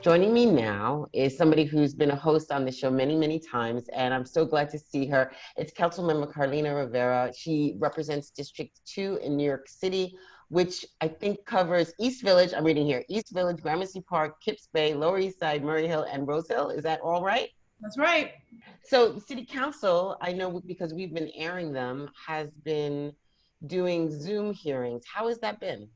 Joining me now is somebody who's been a host on the show many, many times, and I'm so glad to see her. It's Councilmember Carlina Rivera. She represents District 2 in New York City, which I think covers East Village. I'm reading here: East Village, Gramercy Park, Kips Bay, Lower East Side, Murray Hill, and Rose Hill. Is that all right? That's right. So the City Council, I know because we've been airing them, has been doing Zoom hearings. How has that been?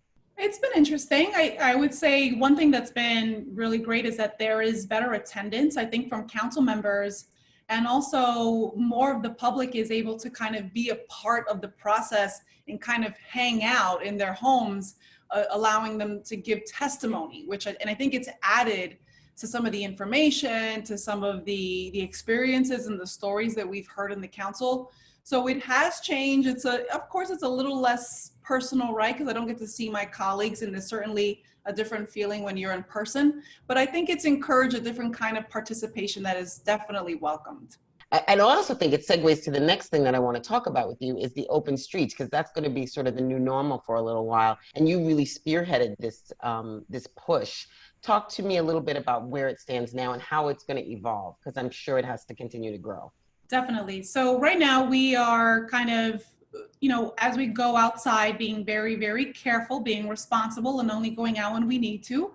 It's been interesting. I would say one thing that's been really great is that there is better attendance, I think, from council members. And also more of the public is able to kind of be a part of the process and kind of hang out in their homes, allowing them to give testimony, and I think it's added to some of the information, to some of the experiences and the stories that we've heard in the council. So it has changed. Of course, it's a little less personal, right? Because I don't get to see my colleagues, and there's certainly a different feeling when you're in person. But I think it's encouraged a different kind of participation that is definitely welcomed. And I also think it segues to the next thing that I want to talk about with you is the open streets, because that's going to be sort of the new normal for a little while. And you really spearheaded this push. Talk to me a little bit about where it stands now and how it's going to evolve, because I'm sure it has to continue to grow. Definitely. So right now we are kind of, as we go outside, being very, very careful, being responsible, and only going out when we need to.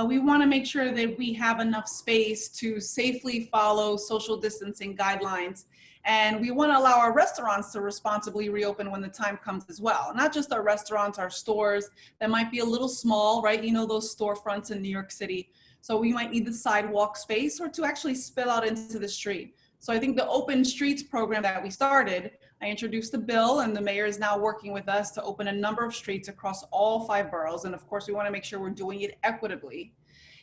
We want to make sure that we have enough space to safely follow social distancing guidelines. And we want to allow our restaurants to responsibly reopen when the time comes as well. Not just our restaurants, our stores that might be a little small, right? Those storefronts in New York City. So we might need the sidewalk space or to actually spill out into the street. So I think the Open Streets program that we started, I introduced the bill, and the mayor is now working with us to open a number of streets across all 5 boroughs. And of course, we want to make sure we're doing it equitably.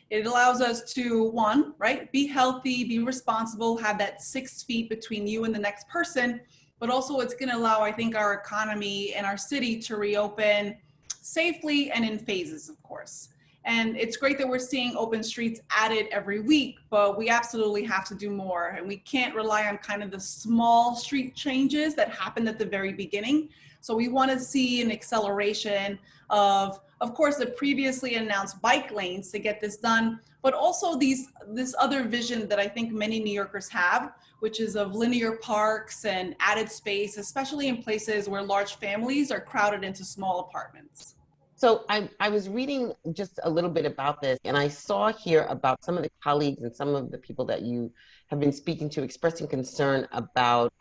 It allows us to, one, right, be healthy, be responsible, have that 6 feet between you and the next person, but also it's going to allow, I think, our economy and our city to reopen safely and in phases, of course. And it's great that we're seeing open streets added every week, but we absolutely have to do more. And we can't rely on kind of the small street changes that happened at the very beginning. So we want to see an acceleration of course, the previously announced bike lanes to get this done, but also this other vision that I think many New Yorkers have, which is of linear parks and added space, especially in places where large families are crowded into small apartments. So I was reading just a little bit about this, and I saw here about some of the colleagues and some of the people that you have been speaking to expressing concern about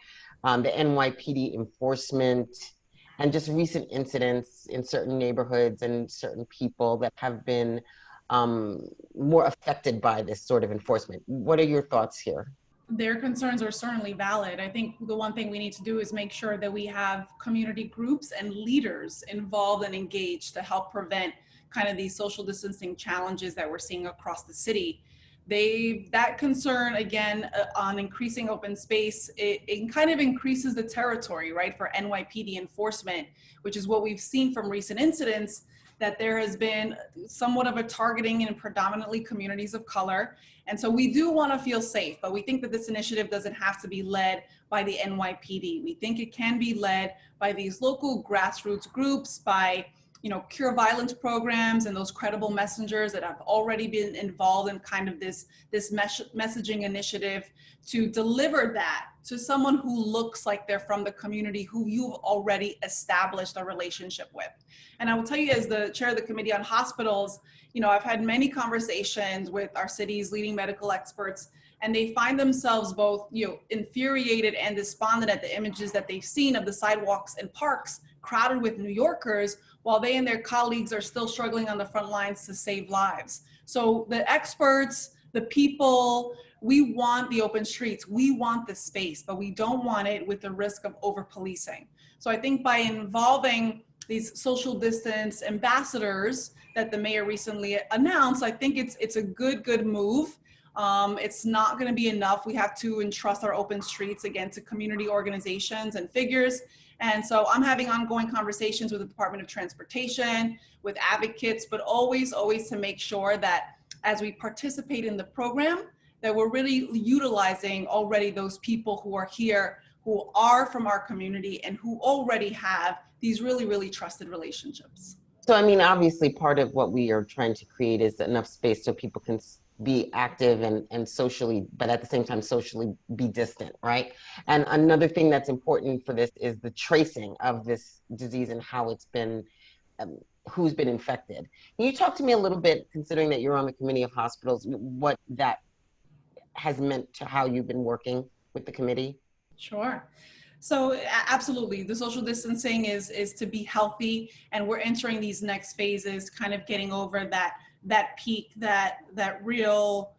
the NYPD enforcement and just recent incidents in certain neighborhoods and certain people that have been more affected by this sort of enforcement. What are your thoughts here? Their concerns are certainly valid. I think the one thing we need to do is make sure that we have community groups and leaders involved and engaged to help prevent kind of these social distancing challenges that we're seeing across the city. That concern, again, on increasing open space, it kind of increases the territory, right, for NYPD enforcement, which is what we've seen from recent incidents, that there has been somewhat of a targeting in predominantly communities of color. And so we do want to feel safe, but we think that this initiative doesn't have to be led by the NYPD. We think it can be led by these local grassroots groups, by cure violence programs and those credible messengers that have already been involved in kind of this messaging initiative to deliver that to someone who looks like they're from the community, who you've already established a relationship with. And I will tell you, as the chair of the Committee on Hospitals, I've had many conversations with our city's leading medical experts, and they find themselves both infuriated and despondent at the images that they've seen of the sidewalks and parks crowded with New Yorkers, while they and their colleagues are still struggling on the front lines to save lives. So the experts, the people, we want the open streets, we want the space, but we don't want it with the risk of over-policing. So I think by involving these social distance ambassadors that the mayor recently announced, I think it's a good move. It's not going to be enough. We have to entrust our open streets again to community organizations and figures. And so I'm having ongoing conversations with the Department of Transportation, with advocates, but always to make sure that as we participate in the program, that we're really utilizing already those people who are here, who are from our community and who already have these really trusted relationships. So, I mean, obviously part of what we are trying to create is enough space so people can be active and socially, but at the same time, socially be distant, right? And another thing that's important for this is the tracing of this disease and how it's been, um, who's been infected. Can you talk to me a little bit, considering that you're on the committee of hospitals, what that has meant to how you've been working with the committee? Sure. So absolutely, the social distancing is to be healthy, and we're entering these next phases, kind of getting over that peak, that real,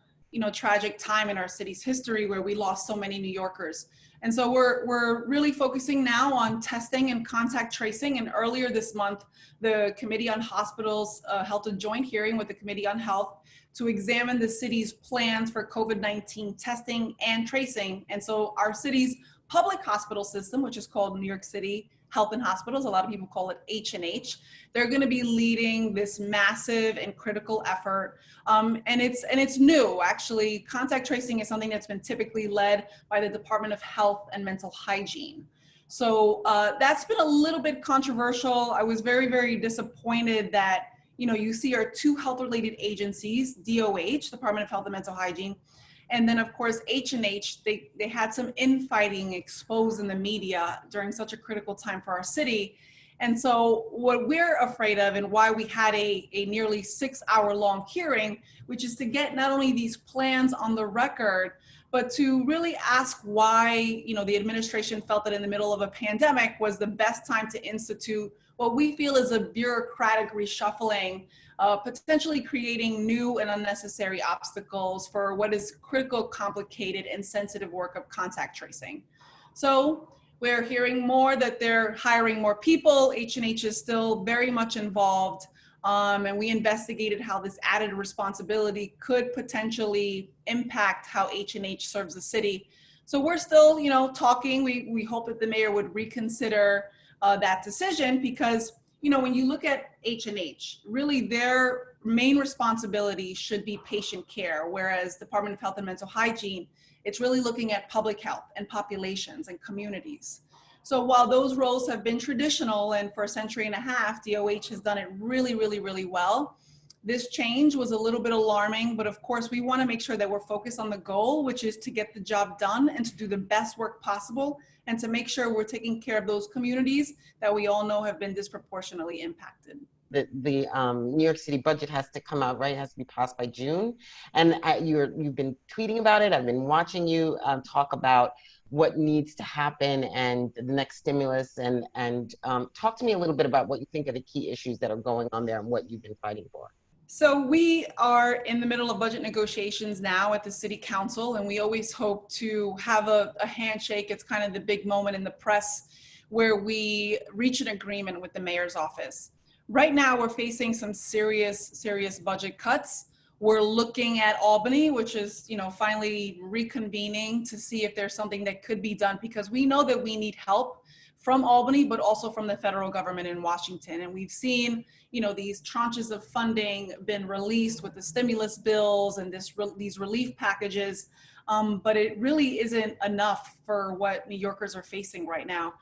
tragic time in our city's history where we lost so many New Yorkers. And so we're really focusing now on testing and contact tracing. And earlier this month, the Committee on Hospitals held a joint hearing with the Committee on Health to examine the city's plans for COVID-19 testing and tracing. And so our city's public hospital system, which is called New York City Health and Hospitals, a lot of people call it H&H, they're going to be leading this massive and critical effort. And it's new, actually. Contact tracing is something that's been typically led by the Department of Health and Mental Hygiene. So that's been a little bit controversial. I was very, very disappointed that, you see our two health-related agencies, DOH, Department of Health and Mental Hygiene, and then of course, H&H, they had some infighting exposed in the media during such a critical time for our city. And so what we're afraid of, and why we had a nearly 6-hour-long hearing, which is to get not only these plans on the record, but to really ask why, the administration felt that in the middle of a pandemic was the best time to institute what we feel is a bureaucratic reshuffling, potentially creating new and unnecessary obstacles for what is critical, complicated, and sensitive work of contact tracing. So we're hearing more that they're hiring more people. H&H is still very much involved. And we investigated how this added responsibility could potentially impact how H&H serves the city. So we're still, talking. We hope that the mayor would reconsider that decision, because, when you look at H&H, really their main responsibility should be patient care, whereas Department of Health and Mental Hygiene, it's really looking at public health and populations and communities. So while those roles have been traditional, and for a century and a half, DOH has done it really, really, really well, this change was a little bit alarming, but of course we want to make sure that we're focused on the goal, which is to get the job done and to do the best work possible, and to make sure we're taking care of those communities that we all know have been disproportionately impacted. The New York City budget has to come out, right? It has to be passed by June. And you've been tweeting about it. I've been watching you talk about what needs to happen and the next stimulus, and talk to me a little bit about what you think are the key issues that are going on there and what you've been fighting for. So we are in the middle of budget negotiations now at the City Council, and we always hope to have a handshake. It's kind of the big moment in the press where we reach an agreement with the mayor's office. Right now, we're facing some serious budget cuts. We're looking at Albany, which is, finally reconvening to see if there's something that could be done, because we know that we need help from Albany, but also from the federal government in Washington. And we've seen, these tranches of funding been released with the stimulus bills and these relief packages, but it really isn't enough for what New Yorkers are facing right now.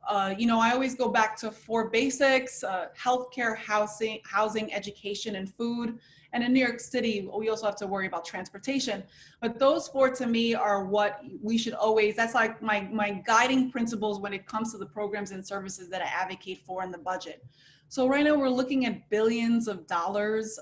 I always go back to 4 basics: healthcare, housing, education, and food. And in New York City, we also have to worry about transportation. But those 4 to me are what we should always, that's like my guiding principles when it comes to the programs and services that I advocate for in the budget. So right now we're looking at billions of dollars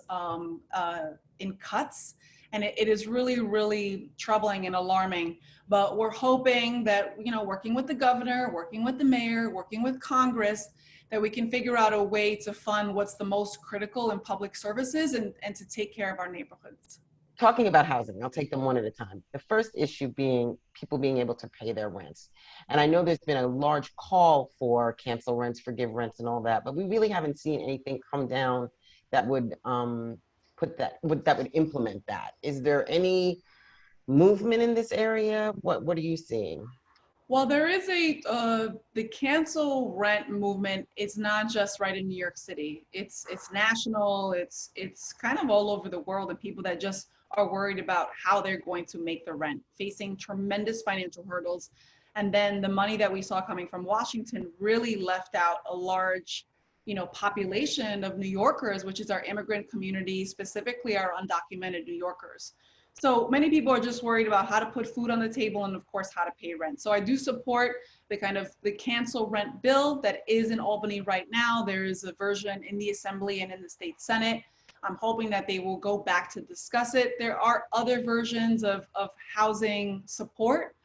in cuts. And it is really, really troubling and alarming. But we're hoping that, working with the governor, working with the mayor, working with Congress, that we can figure out a way to fund what's the most critical in public services and to take care of our neighborhoods. Talking about housing, I'll take them one at a time. The first issue being people being able to pay their rents. And I know there's been a large call for cancel rents, forgive rents, and all that, but we really haven't seen anything come down that would that would implement that. Is there any movement in this area? What are you seeing? Well, there is the cancel rent movement. It's not just right in New York City. It's national. It's kind of all over the world, and people that just are worried about how they're going to make the rent, facing tremendous financial hurdles. And then the money that we saw coming from Washington really left out a large, population of New Yorkers, which is our immigrant community, specifically our undocumented New Yorkers. So many people are just worried about how to put food on the table and of course how to pay rent. So I do support the cancel rent bill that is in Albany right now. There is a version in the Assembly and in the State Senate. I'm hoping that they will go back to discuss it. There are other versions of housing support.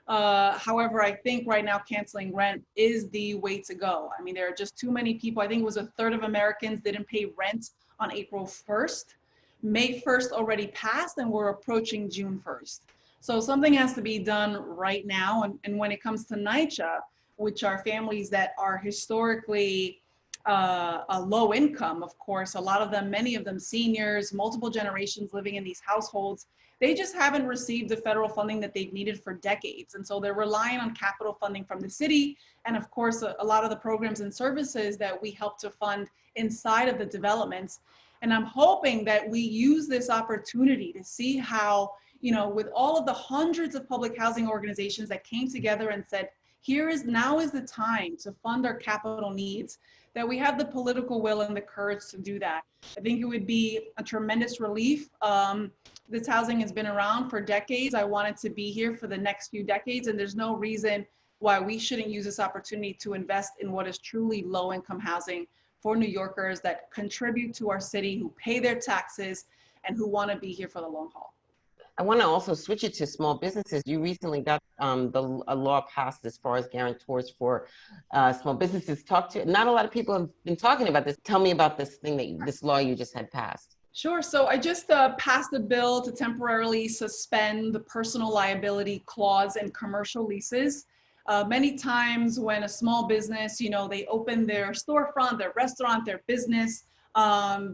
However, I think right now canceling rent is the way to go. I mean, there are just too many people. I think it was a third of Americans didn't pay rent on April 1st. May 1st already passed and we're approaching June 1st. So something has to be done right now. And when it comes to NYCHA, which are families that are historically a low income, of course, a lot of them, many of them seniors, multiple generations living in these households, they just haven't received the federal funding that they've needed for decades. And so they're relying on capital funding from the city. And of course, a lot of the programs and services that we help to fund inside of the developments. And I'm hoping that we use this opportunity to see how, with all of the hundreds of public housing organizations that came together and said, now is the time to fund our capital needs, that we have the political will and the courage to do that. I think it would be a tremendous relief. This housing has been around for decades. I want it to be here for the next few decades, and there's no reason why we shouldn't use this opportunity to invest in what is truly low-income housing for New Yorkers that contribute to our city, who pay their taxes, and who want to be here for the long haul. I want to also switch it to small businesses. You recently got a law passed as far as guarantors for small businesses. Not a lot of people have been talking about this. Tell me about this law you just had passed. Sure. So I just passed a bill to temporarily suspend the personal liability clause in commercial leases. Many times when a small business, they open their storefront, their restaurant, their business,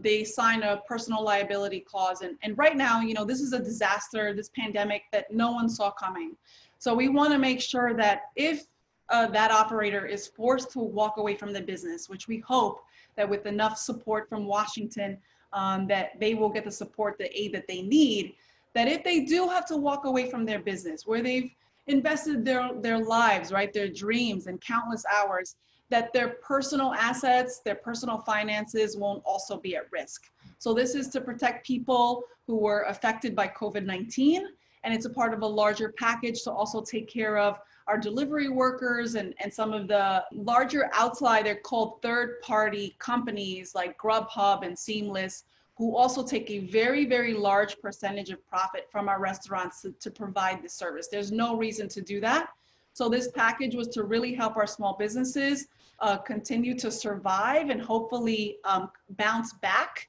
they sign a personal liability clause. And right now, this is a disaster, this pandemic that no one saw coming. So we want to make sure that if that operator is forced to walk away from the business, which we hope that with enough support from Washington, that they will get the support, the aid that they need, that if they do have to walk away from their business where they've invested their lives, right, their dreams and countless hours, that their personal assets, their personal finances won't also be at risk. So this is to protect people who were affected by COVID-19, and it's a part of a larger package to also take care of our delivery workers and some of the larger outside, they're called third-party companies like Grubhub and Seamless, who also take a very, very large percentage of profit from our restaurants to provide this service. There's no reason to do that. So this package was to really help our small businesses continue to survive and hopefully bounce back.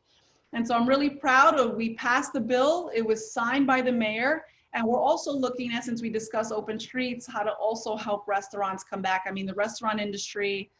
And so I'm really proud we passed the bill. It was signed by the mayor. And we're also looking at, since we discuss open streets, how to also help restaurants come back. I mean, the restaurant industry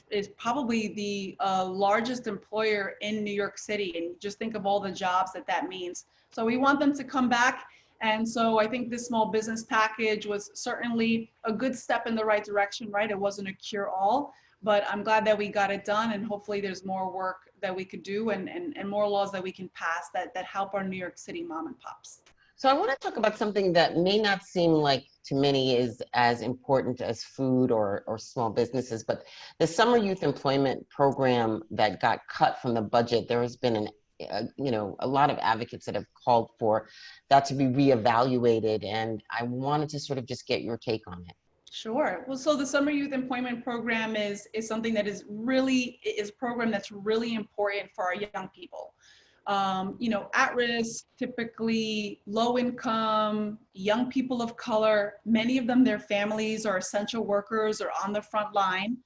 is probably the largest employer in New York City. And just think of all the jobs that means. So we want them to come back. And so I think this small business package was certainly a good step in the right direction, right? It wasn't a cure-all, but I'm glad that we got it done. And hopefully there's more work that we could do and more laws that we can pass that help our New York City mom and pops. So I want to talk about something that may not seem like to many is as important as food or small businesses, but the summer youth employment program that got cut from the budget. There has been a lot of advocates that have called for that to be reevaluated, and I wanted to sort of just get your take on it. Sure. Well, so the Summer Youth Employment Program is something that is a program that's really important for our young people. At risk, typically low income, young people of color, many of them, their families are essential workers or on the front line.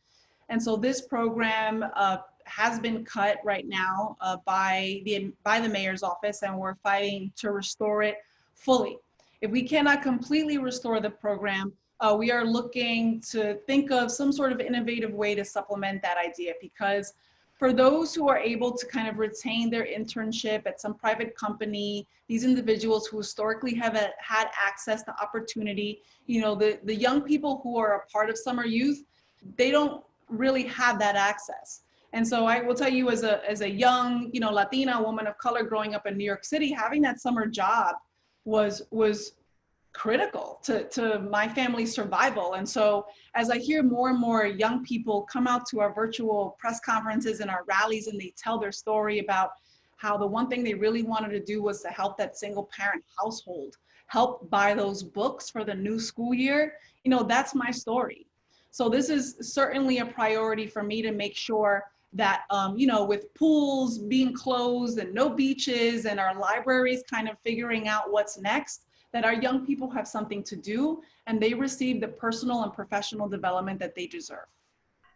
And so this program has been cut right now by the mayor's office, and we're fighting to restore it fully. If we cannot completely restore the program, we are looking to think of some sort of innovative way to supplement that idea, because for those who are able to kind of retain their internship at some private company, these individuals who historically have had access to opportunity, the young people who are a part of summer youth, they don't really have that access. And so I will tell you, as a young, Latina woman of color growing up in New York City, having that summer job was critical to my family's survival. And so as I hear more and more young people come out to our virtual press conferences and our rallies, and they tell their story about how the one thing they really wanted to do was to help that single parent household, help buy those books for the new school year, that's my story. So this is certainly a priority for me to make sure that, with pools being closed and no beaches and our libraries kind of figuring out what's next, that our young people have something to do and they receive the personal and professional development that they deserve.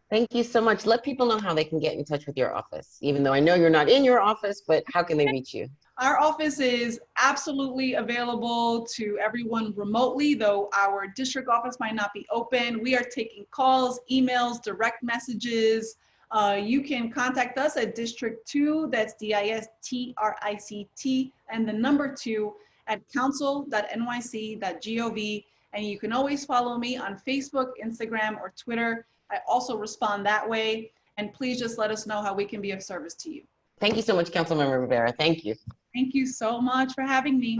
Thank you so much. Let people know how they can get in touch with your office, even though I know you're not in your office, but how can they reach you? Our office is absolutely available to everyone remotely, though our district office might not be open. We are taking calls, emails, direct messages. You can contact us at District 2, that's DISTRICT, and the number 2 at council.nyc.gov. And you can always follow me on Facebook, Instagram, or Twitter. I also respond that way. And please just let us know how we can be of service to you. Thank you so much, Councilmember Rivera. Thank you. Thank you so much for having me.